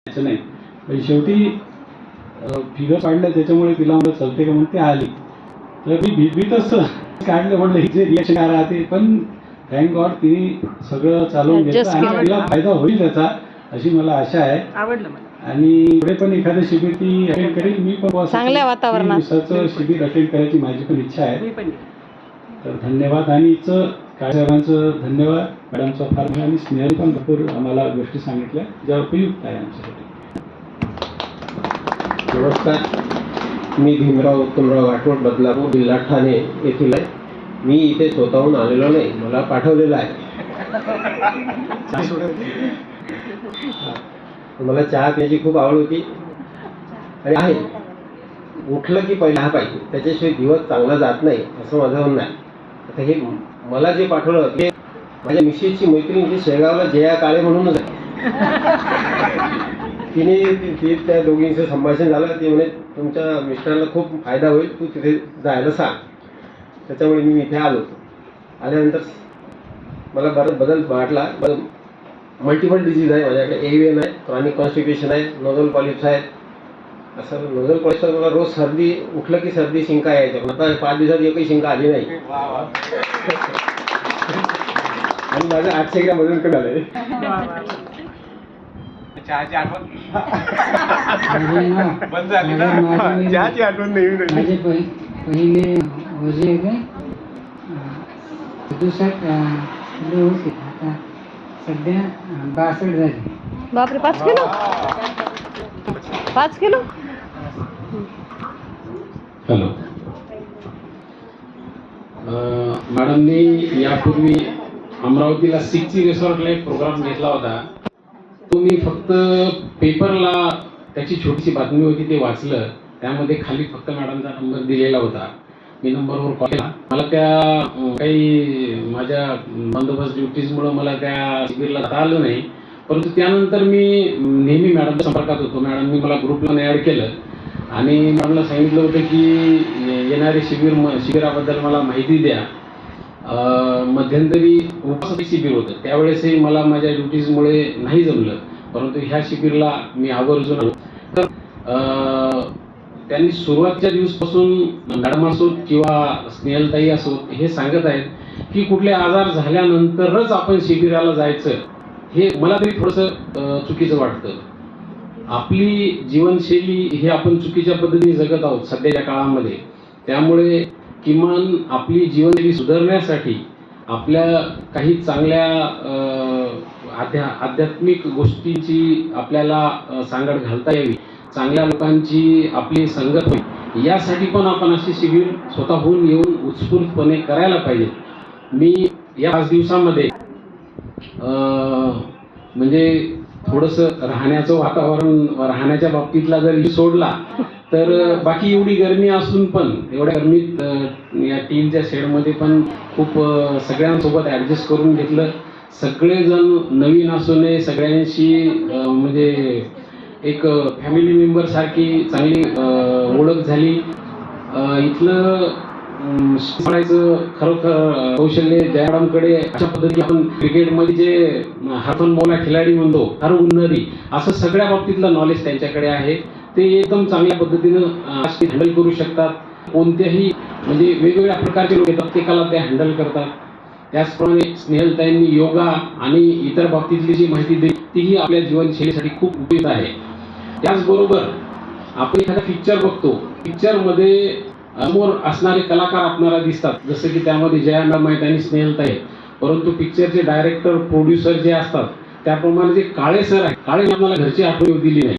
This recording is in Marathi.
नाही पण शेवटी फिगर काढलं त्याच्यामुळे तिला मला चलते का म्हणून ती आली. तर मी भीतभीतच काढलं, म्हणलं हिचे रिॲक्शन काय राहते, पण थँक गॉड तिने सगळं चालवून घेतलं आणि तिला फायदा होईल त्याचा अशी मला आशा आहे. आवडलं मला. आणि पुढे पण एखादं शिबिर ती अटेंड करेल. मी पण चांगल्या वातावरणात दिवसाचं शिबिर अटेंड करायची माझी पण इच्छा आहे. मी पण तर धन्यवाद. आणि साहेबांचं धन्यवाद, मॅडमचा फार, आणि स्नेहल पण भरपूर आम्हाला गोष्टी सांगितल्या ज्या उपयुक्त आहे आमच्यासाठी. नमस्कार, मी भीमराव उत्तमराव आठवड, बदलापूर जिल्हा ठाणे येथील आहे. मी इथे स्वतःहून आलेलो नाही, मला पाठवलेलं आहे. मला चहा पिण्याची खूप आवड होती आणि आहे. उठलं की पहिला हा पाहिजे, त्याच्याशिवाय दिवस चांगला जात नाही असं माझं म्हणणं आहे. आता हे मला जे पाठवलं ते माझ्या मिसेसची मैत्रीण ती शेगावला जया काळे म्हणूनच आहे. तिने त्या दोघींचं संभाषण झालं. ती म्हणे तुमच्या मिस्टरांना खूप फायदा होईल, तू तिथे जायला सांग. त्याच्यामुळे मी इथे आलो. आल्यानंतर मला बराच बदल वाटला. मल्टिपल डिजीज आहे माझ्याकडे. AVN आहे, क्रॉनिक कॉन्स्टिपेशन आहे, नोझल पॉलिप्स आहेत. असं नोझल पॉलिप्स मला रोज सर्दी, उठलं की सर्दी शिंका यायच्या, पण आता 5 दिवसात एकही शिंका आली नाही. आणि माझं 800 ग्रॅम वजन कमी आलंय. चहाची आठवण बंद झाली ना, चहाची आठवण नेहमी राहिली. माझे पहिले वजे होते 67 किलो होते, आता सध्या 62 झाले. बापरे, 5 किलो 5 किलो. हॅलो, मॅडमनी यापूर्वी अमरावतीला सिक्ची रिसॉर्टला एक प्रोग्राम घेतला होता. तो मी फक्त पेपरला त्याची छोटीशी बातमी होती ते वाचलं. त्यामध्ये खाली फक्त मॅडमचा नंबर दिलेला होता. मी नंबरवर कॉल केला. मला त्या काही माझ्या बंदोबस्त ड्युटीजमुळं मला त्या शिबिरला जाता आलं नाही, परंतु त्यानंतर मी नेहमी मॅडमच्या संपर्कात होतो. मॅडमनी मला ग्रुपला ॲड केलं आणि मॅडमला सांगितलं होतं की येणारे शिबिराबद्दल मला माहिती द्या. मध्यंतरी उपस्थिती शिबिर होतं, त्यावेळेसही मला माझ्या ड्युटीजमुळे नाही जमलं, परंतु ह्या शिबिरला मी आवर्जून आलो. तर त्यांनी सुरुवातीच्या दिवसपासून मॅडम असोत किंवा स्नेहलताई असोत हे सांगत आहेत की कुठले आजार झाल्यानंतरच आपण शिबिराला जायचं. हे मला तरी थोडंसं चुकीचं वाटतं. आपली जीवनशैली ही आपण चुकीच्या पद्धतीने जगत आहोत सध्याच्या काळामध्ये. त्यामुळे किमान आपली जीवनशैली सुधारण्यासाठी आपल्या काही चांगल्या आध्यात्मिक गोष्टींची आपल्याला सांगड घालता यावी, चांगल्या लोकांची आपली संगत होईल, यासाठी पण आपण अशी शिबिर स्वतःहून येऊन उत्स्फूर्तपणे करायला पाहिजे. मी या 5 दिवसामध्ये म्हणजे थोडंसं राहण्याचं वातावरण, राहण्याच्या बाबतीतला जर सोडला तर बाकी एवढी गरमी असून पण, एवढ्या गरमीत या टीनच्या शेडमध्ये पण खूप सगळ्यांसोबत ॲडजस्ट करून घेतलं. सगळेजण नवीन असूनही सगळ्यांशी म्हणजे एक फॅमिली मेंबरसारखी चांगली ओळख झाली. इथलं शिकवायचं खरोखर कौशल्य जया मॅडमकडे. अशा पद्धतीने आपण क्रिकेटमध्ये जे हातनमौला खिलाडी म्हणतो, हर उन्नरी, असं सगळ्या बाबतीतलं नॉलेज त्यांच्याकडे आहे. ते एकदम चांगल्या पद्धतीनं हँडल करू शकतात. कोणत्याही म्हणजे वेगवेगळ्या प्रकारचे लोक येतात, प्रत्येकाला ते हँडल करतात. त्याचप्रमाणे स्नेहलताईंनी योगा आणि इतर बाबतीतली जी माहिती दिली तीही आपल्या जीवनशैलीसाठी खूप उपयुक्त आहे. त्याचबरोबर आपण एखादा पिक्चर बघतो, पिक्चरमध्ये समोर असणारे कलाकार आपल्याला दिसतात, जसं की त्यामध्ये जया मॅडम आहेत आणि स्नेहलताई आहेत. परंतु पिक्चरचे डायरेक्टर, प्रोड्युसर जे असतात, त्याप्रमाणे जे काळे सर आहेत, काळे आपल्याला घरची आठवण दिली नाही.